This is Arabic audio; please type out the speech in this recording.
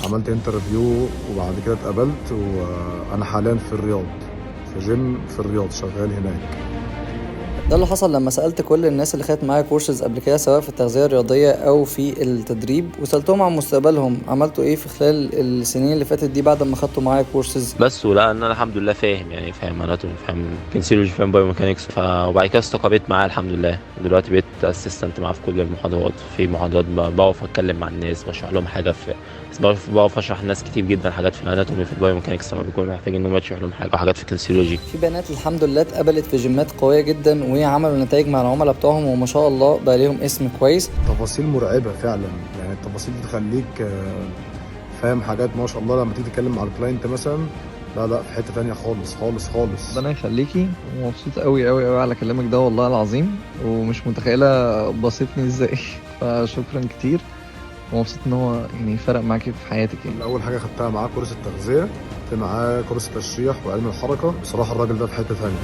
عملت انترفيو وبعد كده اتقبلت، وانا حاليا في الرياض، في جيم في الرياض شغال هناك. ده اللي حصل لما سألت كل الناس اللي خدت معايا كورسز قبل كده، سواء في التغذية الرياضية أو في التدريب، وسألتهم عن مستقبلهم عملتوا إيه في خلال السنين اللي فاتت دي بعد ما خدتوا معايا كورسز. بس ولا ان انا الحمد لله فاهم، يعني فاهم اناتومي، فاهم كنسيولوجي، فاهم بايوميكانكس. وبعد كده استقريت معاه الحمد لله. دلوقتي بقيت اسيستنت معاه في كل المحاضرات. في محاضرات بقف اتكلم مع الناس، بشرح لهم حاجه في، بقف اشرح لناس كتير جدا حاجات في الاناتومي في البايوميكانكس لما بيكونوا محتاجين انهم يشرح لهم حاجه، وحاجات في الكنسيولوجي. في بنات الحمد لله اتقبلت في جيمات قوية جدا وعملوا نتائج مع العملاء بتوعهم، وما شاء الله بقى ليهم اسم كويس. تفاصيل مرعبة فعلا، يعني التفاصيل دي تخليك فاهم حاجات ما شاء الله. لما تيجي تتكلم مع الكلاينت مثلا، لا لا، في حتة تانية خالص خالص خالص. ربنا يخليكي، ومبسوط قوي قوي قوي على كلامك ده والله العظيم، ومش متخيلة بسطني ازاي. فشكرا كتير، ومبسوط ان هو يعني فرق معاكي في حياتك يعني. أول حاجة خدتها معاه كورس التغذية، في معاه كورس تشريح وعلم الحركة. بصراحة الراجل ده في حتة تانية.